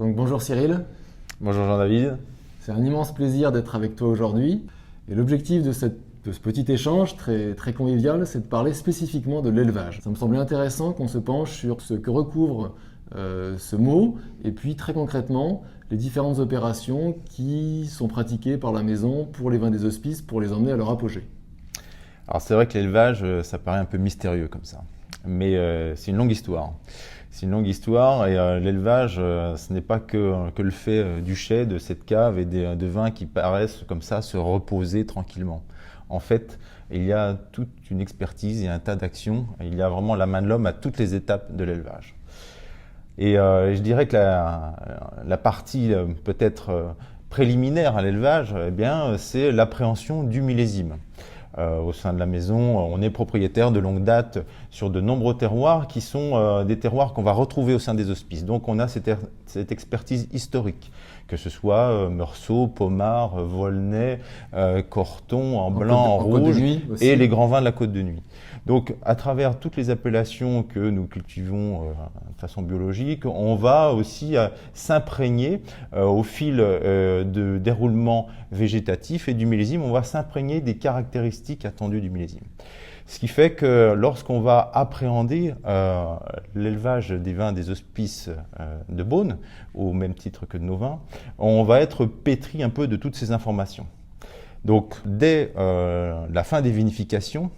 Donc bonjour Cyril, Bonjour Jean-David. c'est un immense plaisir d'être avec toi aujourd'hui. Et l'objectif de ce petit échange très convivial, c'est de parler spécifiquement de l'élevage. Ça me semblait intéressant qu'on se penche sur ce que recouvre ce mot, et puis très concrètement, les différentes opérations qui sont pratiquées par la maison pour les vins des hospices, pour les emmener à leur apogée. Alors c'est vrai que l'élevage, ça paraît un peu mystérieux comme ça, mais c'est une longue histoire. C'est une longue histoire et l'élevage, ce n'est pas que le fait du chai, de cette cave et de vins qui paraissent comme ça se reposer tranquillement. En fait, il y a toute une expertise et un tas d'actions. Il y a vraiment la main de l'homme à toutes les étapes de l'élevage. Et je dirais que la partie peut-être préliminaire à l'élevage, eh bien, c'est l'appréhension du millésime. Au sein de la maison, on est propriétaire de longue date sur de nombreux terroirs qui sont des terroirs qu'on va retrouver au sein des hospices. Donc on a cette expertise historique, que ce soit Meursault, Pommard, Volnay, Corton, en blanc, en rouge et les grands vins de la Côte de Nuit. Donc à travers toutes les appellations que nous cultivons de façon biologique, on va aussi s'imprégner au fil de déroulement végétatif et du millésime, on va s'imprégner des caractéristiques attendues du millésime. Ce qui fait que lorsqu'on va appréhender l'élevage des vins des hospices de Beaune, au même titre que de nos vins, on va être pétri un peu de toutes ces informations. Donc dès la fin des vinifications,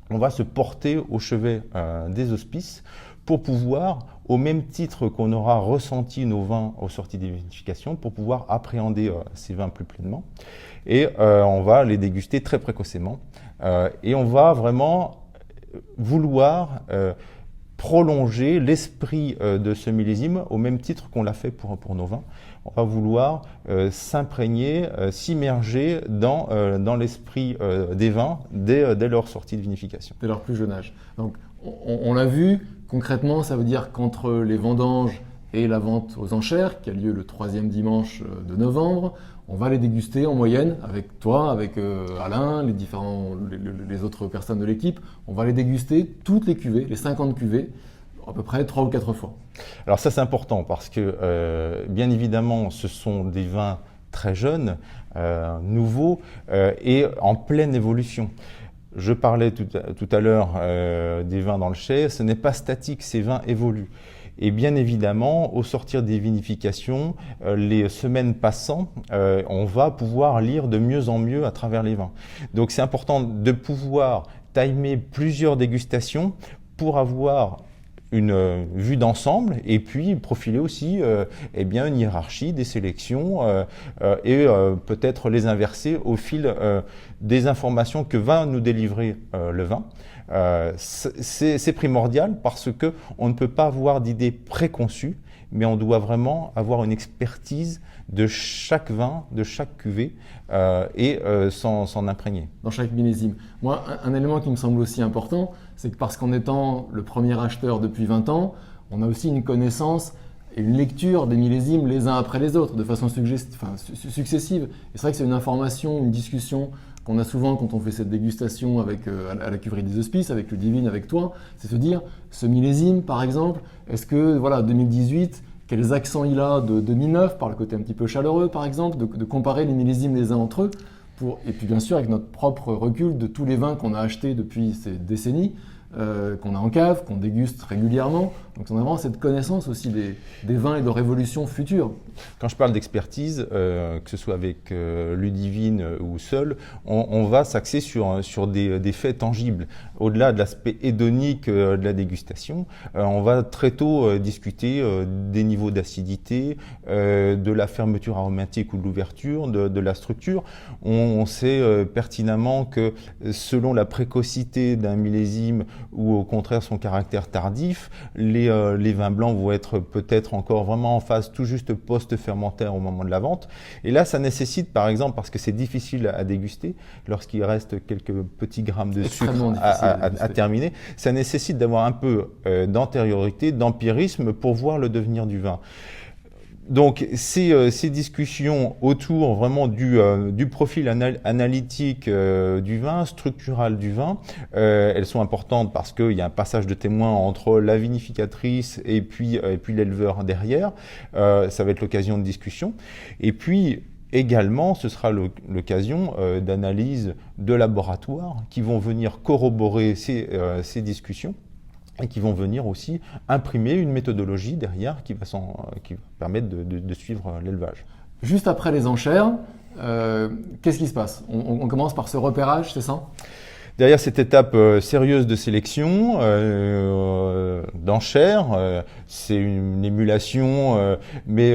on va se porter au chevet des hospices pour pouvoir, au même titre qu'on aura ressenti nos vins aux sorties des vinifications, pour pouvoir appréhender ces vins plus pleinement. Et on va les déguster très précocement. Et on va vraiment vouloir prolonger l'esprit de ce millésime au même titre qu'on l'a fait pour nos vins. On va vouloir s'imprégner, s'immerger dans l'esprit des vins dès leur sortie de vinification. Dès leur plus jeune âge. Donc on l'a vu, concrètement, ça veut dire qu'entre les vendanges et la vente aux enchères, qui a lieu le 3e dimanche de novembre, on va les déguster en moyenne avec toi, avec Alain, les autres personnes de l'équipe. On va les déguster toutes les cuvées, les 50 cuvées, à peu près 3 ou 4 fois. Alors ça c'est important parce que bien évidemment ce sont des vins très jeunes, nouveaux et en pleine évolution. Je parlais tout à l'heure des vins dans le chai, ce n'est pas statique, ces vins évoluent. Et bien évidemment, au sortir des vinifications, les semaines passant, on va pouvoir lire de mieux en mieux à travers les vins. Donc c'est important de pouvoir timer plusieurs dégustations pour avoir une vue d'ensemble et puis profiler aussi eh bien, une hiérarchie des sélections et peut-être les inverser au fil des informations que va nous délivrer le vin. C'est primordial parce qu'on ne peut pas avoir d'idées préconçues, mais on doit vraiment avoir une expertise de chaque vin, de chaque cuvée et s'en imprégner. Dans chaque millésime. Moi, un élément qui me semble aussi important, c'est que parce qu'en étant le premier acheteur depuis 20 ans, on a aussi une connaissance et une lecture des millésimes les uns après les autres, de façon successive. Et c'est vrai que c'est une information, une discussion qu'on a souvent quand on fait cette dégustation à la cuverie des hospices, avec Ludivine, avec toi, c'est se dire, ce millésime par exemple, est-ce que 2018, quels accents il a de 2009, par le côté un petit peu chaleureux par exemple, de comparer les millésimes les uns entre eux, et puis bien sûr avec notre propre recul de tous les vins qu'on a achetés depuis ces décennies, qu'on a en cave, qu'on déguste régulièrement. Donc on a vraiment cette connaissance aussi des vins et de leur évolution future. Quand je parle d'expertise, que ce soit avec Ludivine ou seul, on va s'axer sur des faits tangibles. Au-delà de l'aspect hédonique de la dégustation, on va très tôt discuter des niveaux d'acidité, de la fermeture aromatique ou de l'ouverture, de la structure. On sait pertinemment que selon la précocité d'un millésime ou au contraire son caractère tardif, les vins blancs vont être peut-être encore vraiment en phase tout juste post-fermentaire au moment de la vente. Et là, ça nécessite, par exemple, parce que c'est difficile à déguster, lorsqu'il reste quelques petits grammes de sucre à terminer, ça nécessite d'avoir un peu d'antériorité, d'empirisme pour voir le devenir du vin. Donc ces discussions autour vraiment du profil analytique du vin, structural du vin, elles sont importantes parce qu'il y a un passage de témoin entre la vinificatrice et puis l'éleveur derrière. Ça va être l'occasion de discussion. Et puis également, ce sera l'occasion d'analyses de laboratoire qui vont venir corroborer ces discussions et qui vont venir aussi imprimer une méthodologie derrière qui va permettre de suivre l'élevage. Juste après les enchères, qu'est-ce qui se passe? On commence par ce repérage, c'est ça? Derrière cette étape sérieuse de sélection, d'enchères, c'est une émulation, mais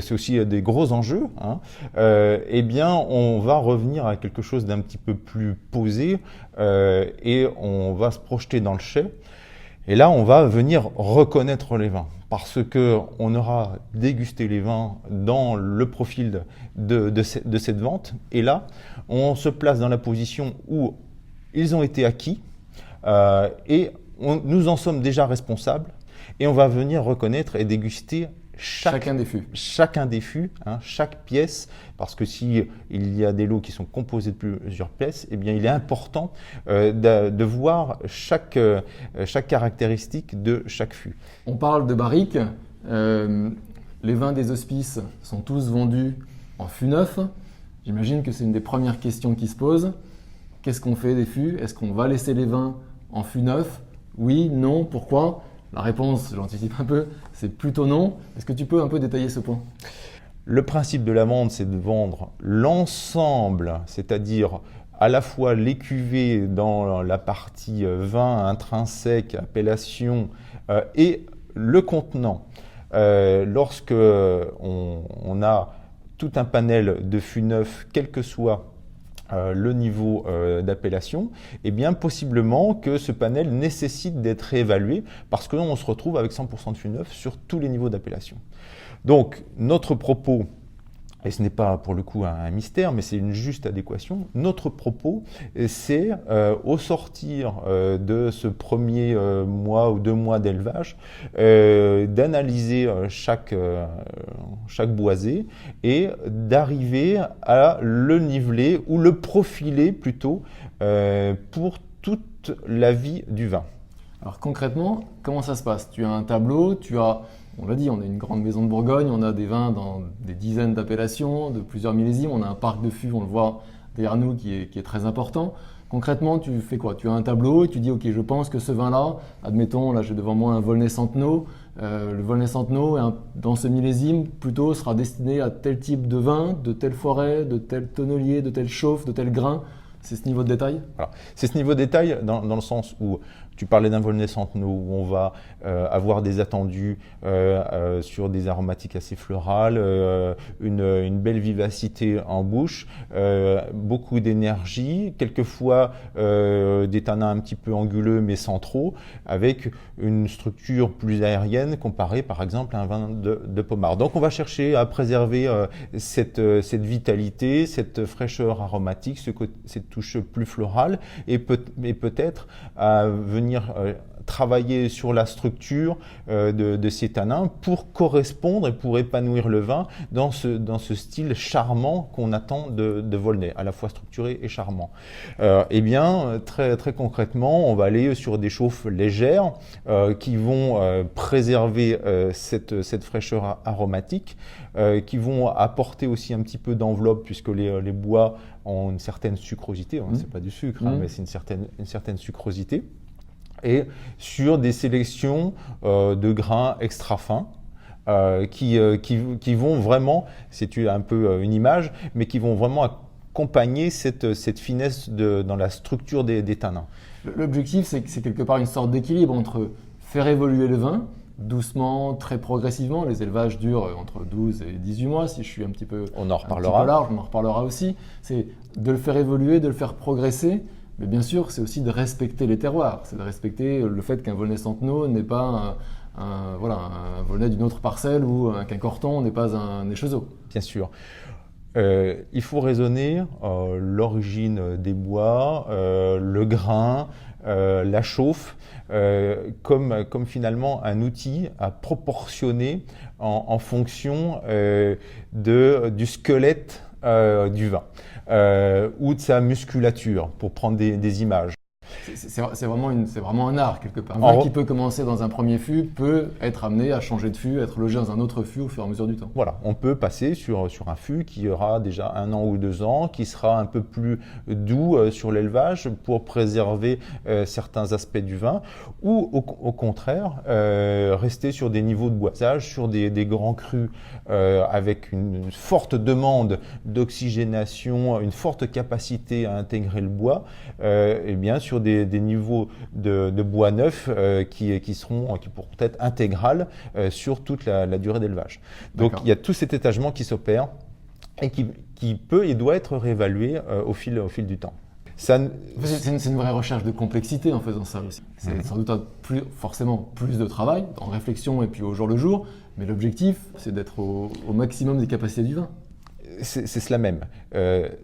c'est aussi des gros enjeux, hein. Eh bien, on va revenir à quelque chose d'un petit peu plus posé et on va se projeter dans le chai. Et là, on va venir reconnaître les vins parce qu'on aura dégusté les vins dans le profil de cette vente. Et là, on se place dans la position où ils ont été acquis et nous en sommes déjà responsables. Et on va venir reconnaître et déguster chacun des fûts, hein, chaque pièce, parce que si il y a des lots qui sont composés de plusieurs pièces, eh bien il est important de voir chaque caractéristique de chaque fût. On parle de barriques. Les vins des hospices sont tous vendus en fût neuf. J'imagine que c'est une des premières questions qui se posent. Qu'est-ce qu'on fait des fûts? Est-ce qu'on va laisser les vins en fût neuf? Oui, non, pourquoi? La réponse, j'anticipe un peu, c'est plutôt non. Est-ce que tu peux un peu détailler ce point? Le principe de la vente, c'est de vendre l'ensemble, c'est-à-dire à la fois les cuvées dans la partie vin intrinsèque, appellation et le contenant. Lorsque on a tout un panel de fûts neufs, quel que soit le niveau d'appellation, eh bien possiblement que ce panel nécessite d'être réévalué parce que on se retrouve avec 100% de fûts neufs sur tous les niveaux d'appellation. Donc notre propos, et ce n'est pas pour le coup un mystère, mais c'est une juste adéquation, notre propos, c'est au sortir de ce premier mois ou 2 mois d'élevage, d'analyser chaque boisé et d'arriver à le niveler ou le profiler plutôt pour toute la vie du vin. Alors concrètement, comment ça se passe? Tu as un tableau, on l'a dit, on a une grande maison de Bourgogne, on a des vins dans des dizaines d'appellations, de plusieurs millésimes, on a un parc de fûts, on le voit derrière nous, qui est très important. Concrètement, tu fais quoi? Tu as un tableau et tu dis, ok, je pense que ce vin-là, admettons, là j'ai devant moi un Volnay-Centenot, le Volnay-Centenot, dans ce millésime, plutôt sera destiné à tel type de vin, de telle forêt, de tel tonnelier, de telle chauffe, de tel grain. C'est ce niveau de détail? Voilà. C'est ce niveau de détail dans le sens où tu parlais d'un Volnay-Centenot où on va avoir des attendus sur des aromatiques assez florales, une belle vivacité en bouche, beaucoup d'énergie, quelquefois des tanins un petit peu anguleux mais sans trop, avec une structure plus aérienne comparée par exemple à un vin de Pommard. Donc on va chercher à préserver cette vitalité, cette fraîcheur aromatique, cette touche plus florale et peut-être à venir travailler sur la structure de ces tanins pour correspondre et pour épanouir le vin dans ce style charmant qu'on attend de Volnay, à la fois structuré et charmant. Eh bien, très concrètement, on va aller sur des chauffes légères qui vont préserver cette fraîcheur aromatique, qui vont apporter aussi un petit peu d'enveloppe puisque les bois ont une certaine sucrosité, c'est pas du sucre, mais c'est une certaine sucrosité. Et sur des sélections de grains extra fins qui vont vraiment, c'est un peu une image, mais qui vont vraiment accompagner cette finesse dans la structure des tanins. L'objectif, c'est quelque part une sorte d'équilibre entre faire évoluer le vin doucement, très progressivement. Les élevages durent entre 12 et 18 mois, si je suis un petit peu on en reparlera. Large, on en reparlera aussi. C'est de le faire évoluer, de le faire progresser. Mais bien sûr, c'est aussi de respecter les terroirs. C'est de respecter le fait qu'un Volnay-Centenot n'est pas un Volnay d'une autre parcelle ou qu'un Corton n'est pas un Échezeaux. Bien sûr. Il faut raisonner l'origine des bois, le grain, la chauffe comme finalement un outil à proportionner en fonction du squelette du vin ou de sa musculature, pour prendre des images. C'est vraiment un art quelque part. Un vin qui peut commencer dans un premier fût peut être amené à changer de fût, être logé dans un autre fût au fur et à mesure du temps. Voilà, on peut passer sur un fût qui aura déjà 1 an ou 2 ans, qui sera un peu plus doux sur l'élevage pour préserver certains aspects du vin, ou au contraire rester sur des niveaux de boisage, sur des grands crus avec une forte demande d'oxygénation, une forte capacité à intégrer le bois, et bien sur des niveaux de bois neuf qui pourront être intégrales sur toute la durée d'élevage. Donc il y a tout cet étagement qui s'opère et qui peut et doit être réévalué au fil du temps. C'est une vraie recherche de complexité en faisant ça aussi. C'est sans doute forcément plus de travail, en réflexion et puis au jour le jour, mais l'objectif c'est d'être au maximum des capacités du vin. C'est cela même.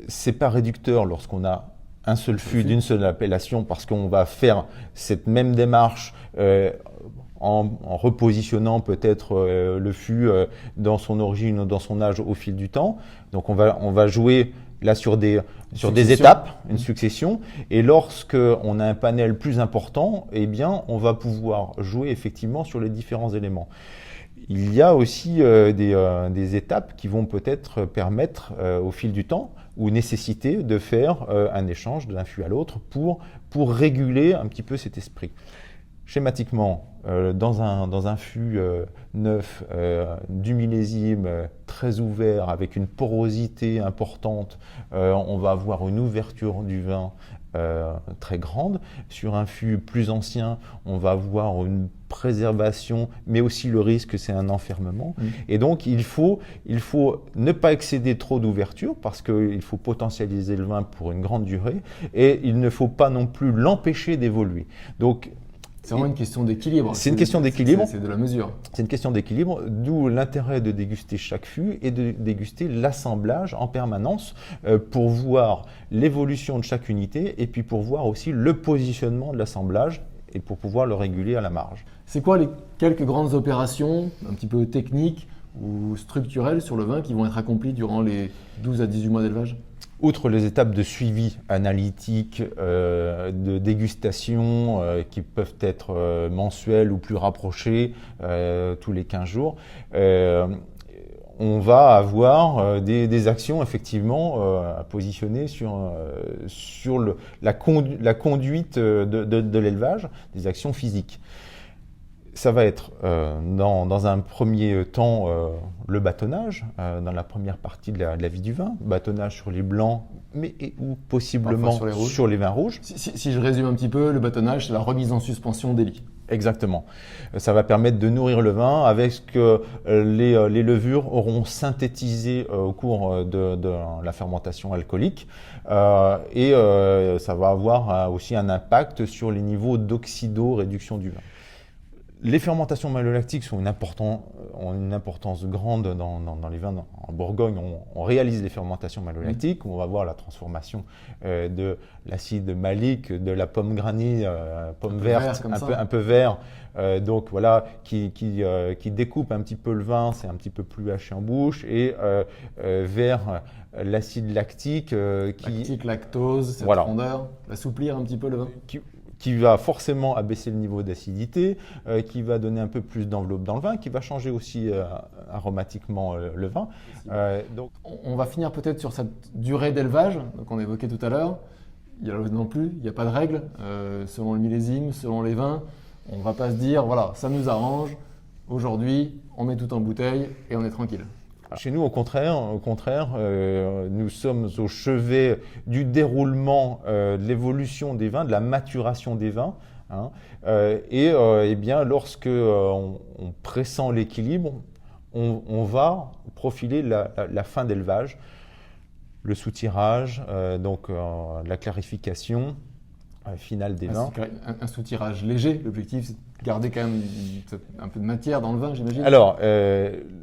C'est pas réducteur lorsqu'on a un seul fût d'une seule appellation, parce qu'on va faire cette même démarche en repositionnant peut-être le fût dans son origine ou dans son âge au fil du temps. Donc on va jouer là sur des étapes, une succession, et lorsque on a un panel plus important, eh bien on va pouvoir jouer effectivement sur les différents éléments. Il y a aussi des étapes qui vont peut-être permettre au fil du temps ou nécessiter de faire un échange d'un fût à l'autre pour réguler un petit peu cet esprit. Schématiquement, dans un fût neuf, du millésime très ouvert, avec une porosité importante, on va avoir une ouverture du vin très grande. Sur un fût plus ancien, on va avoir une préservation, mais aussi le risque, c'est un enfermement. Et donc, il faut ne pas excéder trop d'ouverture, parce qu'il faut potentialiser le vin pour une grande durée, et il ne faut pas non plus l'empêcher d'évoluer. Donc, c'est vraiment une question d'équilibre. C'est une question d'équilibre. C'est de la mesure. C'est une question d'équilibre, d'où l'intérêt de déguster chaque fût et de déguster l'assemblage en permanence pour voir l'évolution de chaque unité et puis pour voir aussi le positionnement de l'assemblage et pour pouvoir le réguler à la marge. C'est quoi les quelques grandes opérations un petit peu techniques ou structurelles sur le vin qui vont être accomplies durant les 12 à 18 mois d'élevage ? Outre les étapes de suivi analytique, de dégustation qui peuvent être mensuelles ou plus rapprochées tous les 15 jours, on va avoir des actions effectivement à positionner sur la conduite de l'élevage, des actions physiques. Ça va être dans un premier temps le bâtonnage, dans la première partie de la vie du vin, bâtonnage sur les blancs, mais ou possiblement sur les vins rouges. Si je résume un petit peu, le bâtonnage, c'est la remise en suspension des lits. Exactement. Ça va permettre de nourrir le vin avec ce que les levures auront synthétisé au cours de la fermentation alcoolique. Et ça va avoir aussi un impact sur les niveaux d'oxydo-réduction du vin. Les fermentations malolactiques ont une importance grande dans les vins. En Bourgogne, on réalise les fermentations malolactiques, où on va voir la transformation de l'acide malique, de la pomme granée, pomme verte, un peu vert, donc voilà, qui découpe un petit peu le vin, c'est un petit peu plus haché en bouche, et vers l'acide lactique. Lactique, lactose, cette rondeur, assouplir un petit peu le vin. Qui va forcément abaisser le niveau d'acidité, qui va donner un peu plus d'enveloppe dans le vin, qui va changer aussi aromatiquement le vin. Donc, on va finir peut-être sur cette durée d'élevage qu'on évoquait tout à l'heure. Il n'y a pas de règle selon le millésime, selon les vins. On ne va pas se dire, voilà, ça nous arrange, aujourd'hui, on met tout en bouteille et on est tranquille. Chez nous, au contraire, nous sommes au chevet du déroulement de l'évolution des vins, de la maturation des vins. Et bien, lorsque on pressent l'équilibre, on va profiler la fin d'élevage, le soutirage, donc la clarification finale des vins. Un soutirage léger, l'objectif c'est garder quand même un peu de matière dans le vin, j'imagine. Alors,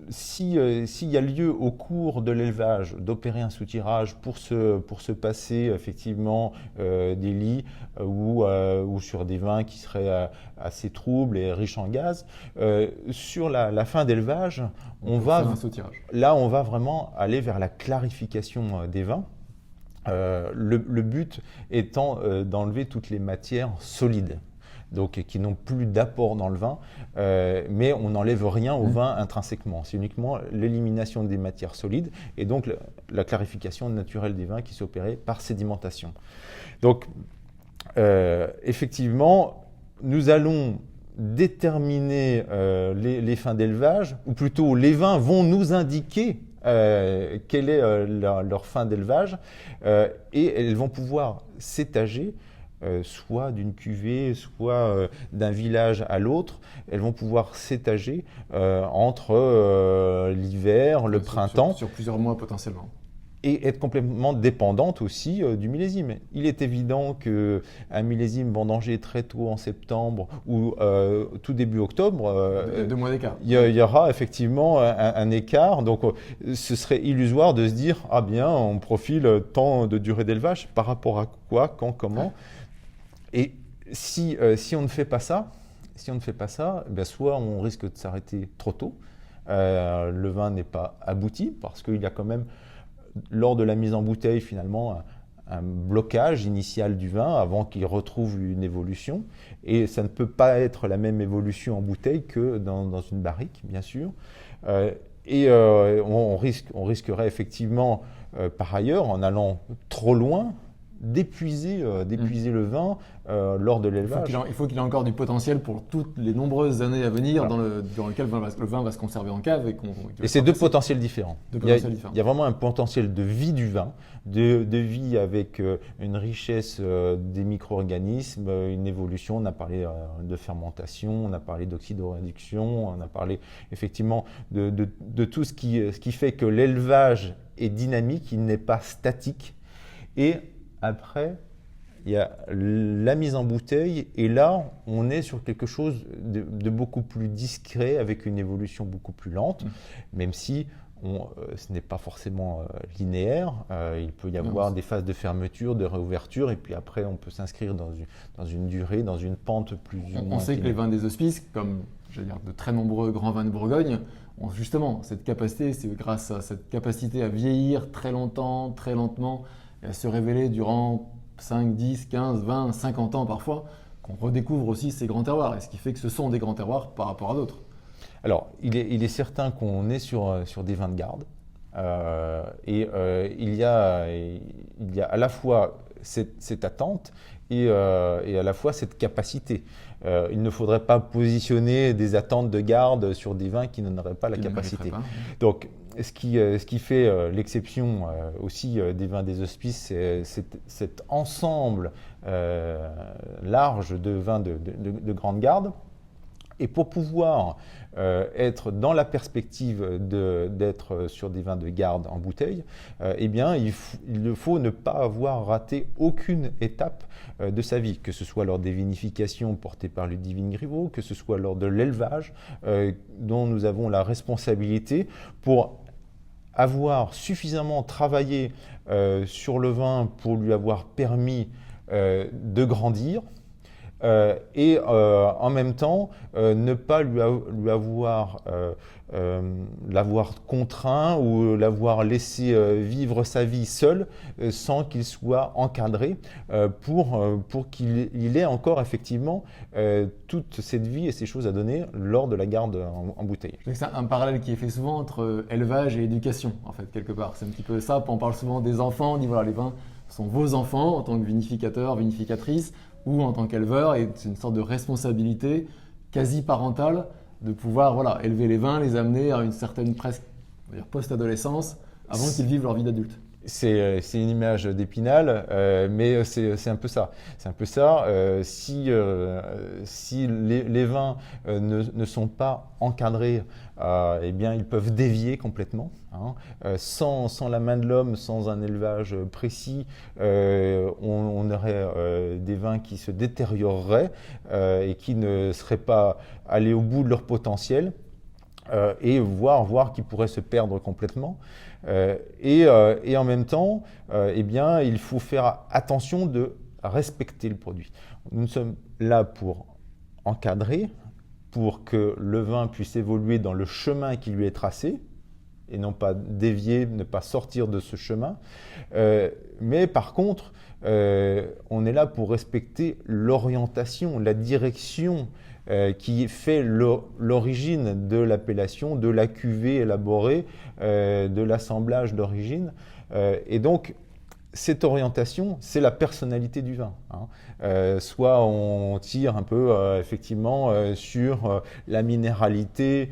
s'il y a lieu au cours de l'élevage d'opérer un soutirage pour se passer effectivement des lits ou sur des vins qui seraient assez troubles et riches en gaz, sur la fin d'élevage, on va vraiment aller vers la clarification des vins. Le but étant d'enlever toutes les matières solides, donc qui n'ont plus d'apport dans le vin, mais on n'enlève rien au vin intrinsèquement. C'est uniquement l'élimination des matières solides et donc la clarification naturelle des vins qui s'opérait par sédimentation. Donc, effectivement, nous allons déterminer les fins d'élevage, ou plutôt les vins vont nous indiquer quelle est leur fin d'élevage et elles vont pouvoir s'étager soit d'une cuvée, soit d'un village à l'autre. Elles vont pouvoir s'étager entre l'hiver, le printemps. Sur plusieurs mois potentiellement. Et être complètement dépendante aussi du millésime. Il est évident qu'un millésime vendangé très tôt en septembre ou tout début octobre, 2 mois d'écart. Il y aura effectivement un écart. Donc ce serait illusoire de se dire ah bien on profile tant de durée d'élevage par rapport à quoi, quand, comment. Et si on ne fait pas ça, bien soit on risque de s'arrêter trop tôt. Le vin n'est pas abouti parce qu'il y a quand même lors de la mise en bouteille, finalement, un blocage initial du vin avant qu'il retrouve une évolution. Et ça ne peut pas être la même évolution en bouteille que dans une barrique, bien sûr. On risquerait effectivement, par ailleurs, en allant trop loin, d'épuiser le vin lors de l'élevage. Il faut qu'il ait encore du potentiel pour toutes les nombreuses années à venir dans lesquelles le vin va se conserver en cave. Et c'est deux potentiels différents. Il y a vraiment un potentiel de vie du vin, de vie avec une richesse des micro-organismes, une évolution. On a parlé de fermentation, on a parlé d'oxydoréduction, on a parlé effectivement de tout ce qui fait que l'élevage est dynamique, il n'est pas statique. Et après, il y a la mise en bouteille et là, on est sur quelque chose de beaucoup plus discret avec une évolution beaucoup plus lente, même si ce n'est pas forcément linéaire. Il peut y avoir des phases de fermeture, de réouverture et puis après, on peut s'inscrire dans une durée, dans une pente plus ou moins. On sait que les vins des hospices, comme de très nombreux grands vins de Bourgogne, ont justement cette capacité, c'est grâce à cette capacité à vieillir très longtemps, très lentement, et à se révéler durant 5, 10, 15, 20, 50 ans parfois, qu'on redécouvre aussi ces grands terroirs, et ce qui fait que ce sont des grands terroirs par rapport à d'autres. Alors, il est certain qu'on est sur des vins de garde, il y a à la fois cette attente et à la fois cette capacité. Il ne faudrait pas positionner des attentes de garde sur des vins qui n'en auraient pas la capacité. Donc, ce qui fait l'exception aussi des vins des hospices, c'est cet ensemble large de vins de grande garde. Et pour pouvoir être dans la perspective d'être sur des vins de garde en bouteille, eh bien, il faut ne pas avoir raté aucune étape de sa vie, que ce soit lors des vinifications portées par Ludivine Griveaux, que ce soit lors de l'élevage dont nous avons la responsabilité pour avoir suffisamment travaillé sur le vin pour lui avoir permis de grandir, et en même temps ne pas l'avoir contraint ou l'avoir laissé vivre sa vie seul sans qu'il soit encadré pour qu'il ait encore effectivement toute cette vie et ces choses à donner lors de la garde en bouteille. C'est un parallèle qui est fait souvent entre élevage et éducation en fait quelque part. C'est un petit peu ça, on parle souvent des enfants, on dit voilà les vins sont vos enfants en tant que vinificateur, vinificatrice ou en tant qu'éleveur, et c'est une sorte de responsabilité quasi parentale de pouvoir élever les vins, les amener à une certaine presque post-adolescence avant qu'ils vivent leur vie d'adulte. C'est une image d'Épinal, mais c'est un peu ça. C'est un peu ça. Si les vins ne sont pas encadrés, eh bien, ils peuvent dévier complètement. Hein. Sans la main de l'homme, sans un élevage précis, on aurait des vins qui se détérioreraient et qui ne seraient pas allés au bout de leur potentiel. Et voire qui pourraient se perdre complètement. Et en même temps, eh bien, il faut faire attention de respecter le produit. Nous sommes là pour encadrer, pour que le vin puisse évoluer dans le chemin qui lui est tracé, et non pas dévier, ne pas sortir de ce chemin. Mais par contre, on est là pour respecter l'orientation, la direction qui fait l'origine de l'appellation, de la cuvée élaborée, de l'assemblage d'origine. Et donc, cette orientation, c'est la personnalité du vin. Hein. Soit on tire un peu effectivement sur la minéralité,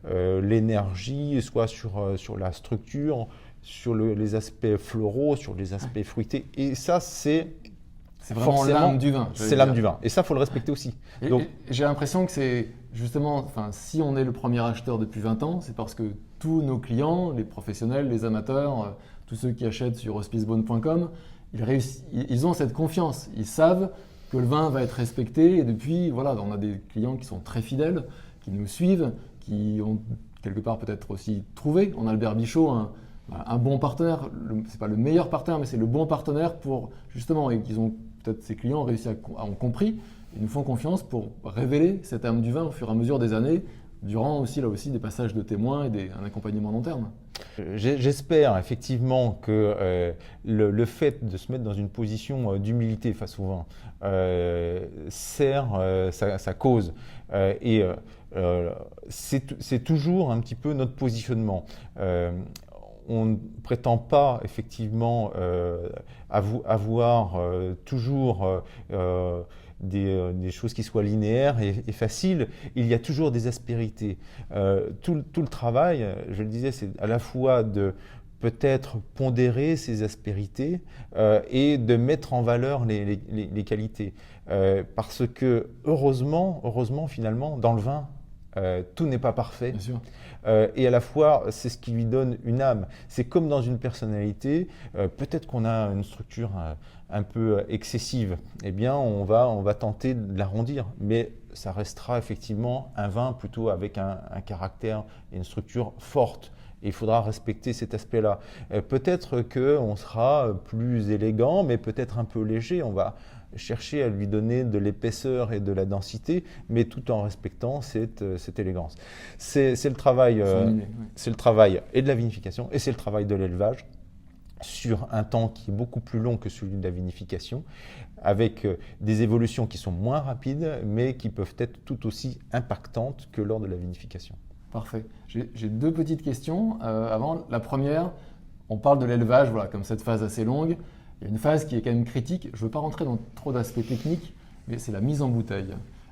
l'énergie, soit sur la structure, sur les aspects floraux, sur les aspects fruités. Et ça, c'est vraiment l'âme du vin. C'est l'âme du vin. Et ça, il faut le respecter aussi. Et j'ai l'impression que c'est justement, si on est le premier acheteur depuis 20 ans, c'est parce que tous nos clients, les professionnels, les amateurs, tous ceux qui achètent sur hospicebonne.com, ils ont cette confiance. Ils savent que le vin va être respecté. Et depuis, voilà, on a des clients qui sont très fidèles, qui nous suivent, qui ont quelque part peut-être aussi trouvé en Albert Bichot un bon partenaire. C'est pas le meilleur partenaire, mais c'est le bon partenaire pour justement, et qu'ils ont peut-être ces clients ont réussi ont compris. Ils nous font confiance pour révéler cette âme du vin au fur et à mesure des années, durant aussi là aussi des passages de témoins et un accompagnement long terme. J'espère effectivement que le fait de se mettre dans une position d'humilité face au vin sert sa cause. C'est toujours un petit peu notre positionnement. On ne prétend pas effectivement avoir toujours des choses qui soient linéaires et faciles. Il y a toujours des aspérités. Tout le travail, je le disais, c'est à la fois de peut-être pondérer ces aspérités et de mettre en valeur les qualités. Parce que heureusement, finalement, dans le vin, tout n'est pas parfait. Bien sûr. Et à la fois, c'est ce qui lui donne une âme. C'est comme dans une personnalité, peut-être qu'on a une structure un peu excessive. Eh bien, on va tenter de l'arrondir. Mais ça restera effectivement un vin plutôt avec un caractère et une structure forte. Et il faudra respecter cet aspect-là. Peut-être qu'on sera plus élégant, mais peut-être un peu léger. On va chercher à lui donner de l'épaisseur et de la densité, mais tout en respectant cette élégance. C'est le travail, c'est le travail et de la vinification, et c'est le travail de l'élevage sur un temps qui est beaucoup plus long que celui de la vinification, avec des évolutions qui sont moins rapides, mais qui peuvent être tout aussi impactantes que lors de la vinification. Parfait. J'ai deux petites questions. Avant, la première, on parle de l'élevage, voilà, comme cette phase assez longue. Il y a une phase qui est quand même critique. Je ne veux pas rentrer dans trop d'aspects techniques, mais c'est la mise en bouteille.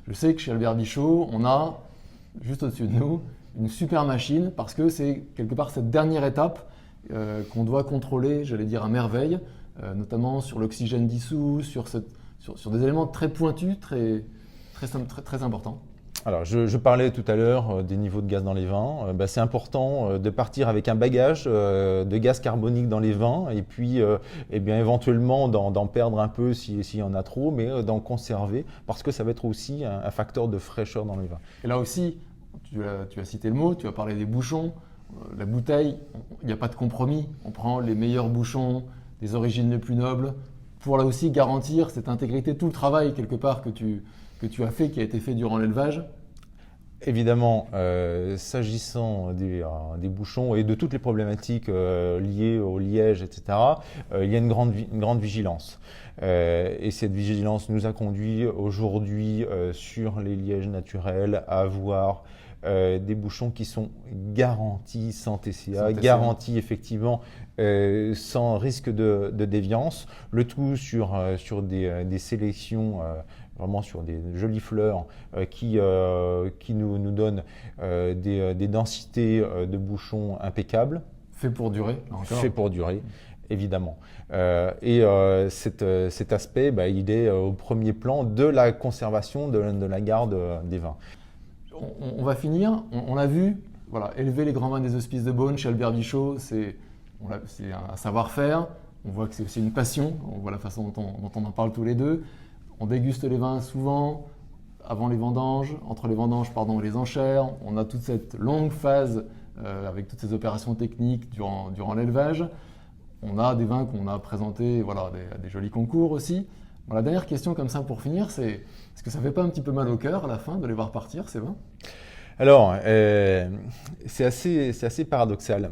Je sais que chez Albert Bichot, on a, juste au-dessus de nous, une super machine parce que c'est quelque part cette dernière étape qu'on doit contrôler, j'allais dire à merveille, notamment sur l'oxygène dissous, sur des éléments très pointus, très importants. Alors, je parlais tout à l'heure des niveaux de gaz dans les vins. C'est important de partir avec un bagage de gaz carbonique dans les vins et puis eh bien, éventuellement d'en perdre un peu s'il y en a trop, mais d'en conserver parce que ça va être aussi un facteur de fraîcheur dans les vins. Et là aussi, tu as cité le mot, tu as parlé des bouchons. La bouteille, il n'y a pas de compromis. On prend les meilleurs bouchons, des origines les plus nobles, pour là aussi garantir cette intégrité, tout le travail quelque part que tu as fait, qui a été fait durant l'élevage. Évidemment, s'agissant des bouchons et de toutes les problématiques liées au liège, etc., il y a une grande vigilance. Et cette vigilance nous a conduit aujourd'hui sur les lièges naturels à avoir des bouchons qui sont garantis sans TCA, garantis effectivement sans risque de déviance, le tout sur des sélections vraiment sur des jolies fleurs qui nous donnent des densités de bouchons impeccables. Fait pour durer, là encore. Fait pour durer, évidemment. Cet aspect, il est au premier plan de la conservation, de la garde des vins. On va finir, on l'a vu, voilà, élever les grands vins des hospices de Beaune chez Albert Bichot, c'est un savoir-faire, on voit que c'est aussi une passion, on voit la façon dont on en parle tous les deux. On déguste les vins souvent, avant les vendanges, entre les vendanges et les enchères. On a toute cette longue phase avec toutes ces opérations techniques durant l'élevage. On a des vins qu'on a présentés à des jolis concours aussi. Bon, la dernière question comme ça pour finir, c'est est-ce que ça ne fait pas un petit peu mal au cœur à la fin de les voir partir ces vins? Alors, c'est assez paradoxal.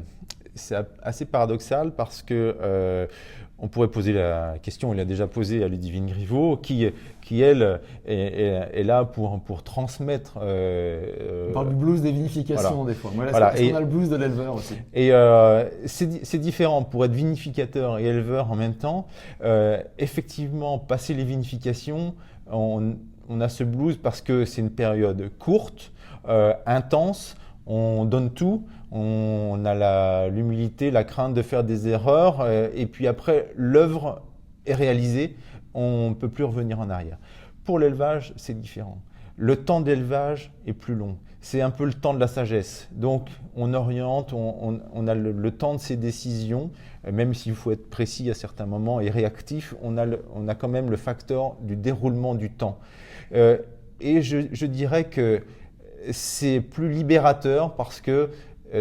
C'est assez paradoxal parce que on pourrait poser la question, il a déjà posé à Ludivine Griveaux, qui elle, est là pour transmettre. On parle du blues des vinifications des fois. Moi, est-ce qu'on a le blues de l'éleveur aussi? Et c'est différent pour être vinificateur et éleveur en même temps. Effectivement, passer les vinifications, on a ce blues parce que c'est une période courte, intense. On donne tout, on a l'humilité, la crainte de faire des erreurs, et puis après, l'œuvre est réalisée, on ne peut plus revenir en arrière. Pour l'élevage, c'est différent. Le temps d'élevage est plus long. C'est un peu le temps de la sagesse. Donc, on oriente, on a le temps de ses décisions, même s'il faut être précis à certains moments et réactif, on a quand même le facteur du déroulement du temps. Et je dirais que c'est plus libérateur parce que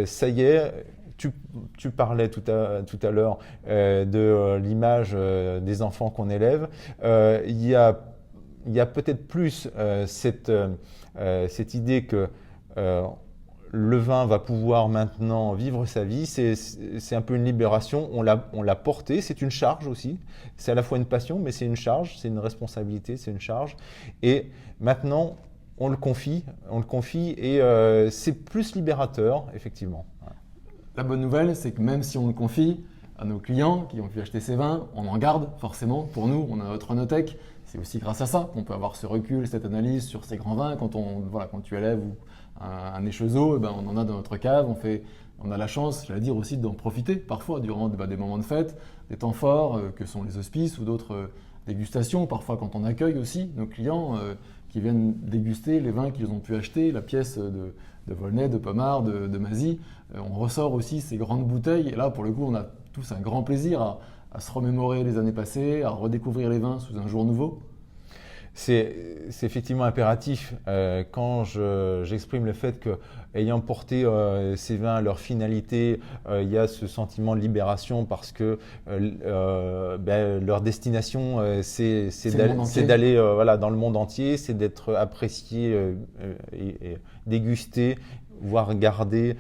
ça y est, tu parlais tout à l'heure de l'image des enfants qu'on élève. Il y a peut-être plus cette idée que le vin va pouvoir maintenant vivre sa vie. C'est un peu une libération. On l'a porté. C'est une charge aussi. C'est à la fois une passion, mais c'est une charge, c'est une responsabilité, c'est une charge. Et maintenant, on le confie et c'est plus libérateur, effectivement. La bonne nouvelle, c'est que même si on le confie à nos clients qui ont pu acheter ces vins, on en garde forcément. Pour nous, on a notre Onothèque. C'est aussi grâce à ça qu'on peut avoir ce recul, cette analyse sur ces grands vins. Quand tu élèves un échezeau, on en a dans notre cave. On a la chance, j'allais dire aussi, d'en profiter parfois durant des moments de fête, des temps forts que sont les hospices ou d'autres dégustations. Parfois quand on accueille aussi nos clients qui viennent déguster les vins qu'ils ont pu acheter, la pièce de Volnay, de Pommard, de Mazy. On ressort aussi ces grandes bouteilles et là pour le coup on a tous un grand plaisir à se remémorer les années passées, à redécouvrir les vins sous un jour nouveau. C'est effectivement impératif quand j'exprime le fait que, ayant porté ces vins à leur finalité, il y a ce sentiment de libération parce que leur destination, c'est d'aller dans le monde entier, c'est d'être apprécié et dégusté, voire gardé,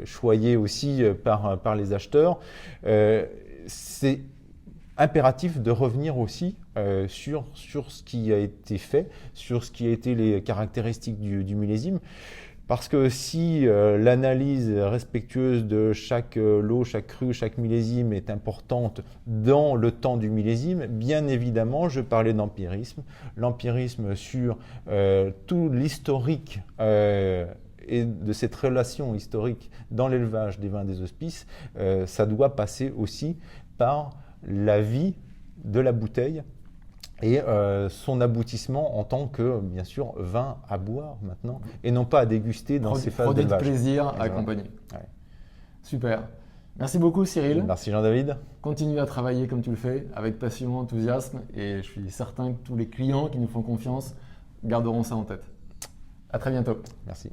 choyé aussi par les acheteurs. C'est impératif de revenir aussi sur ce qui a été fait, sur ce qui a été les caractéristiques du millésime. Parce que si l'analyse respectueuse de chaque lot, chaque cru, chaque millésime est importante dans le temps du millésime, bien évidemment, je parlais d'empirisme. L'empirisme sur tout l'historique et de cette relation historique dans l'élevage des vins des hospices, ça doit passer aussi par la vie de la bouteille et son aboutissement en tant que, bien sûr, vin à boire maintenant et non pas à déguster dans ces phases d'élevage. Produit de plaisir à accompagner. Ouais. Super. Merci beaucoup Cyril. Merci Jean-David. Continue à travailler comme tu le fais, avec passion, enthousiasme et je suis certain que tous les clients qui nous font confiance garderont ça en tête. À très bientôt. Merci.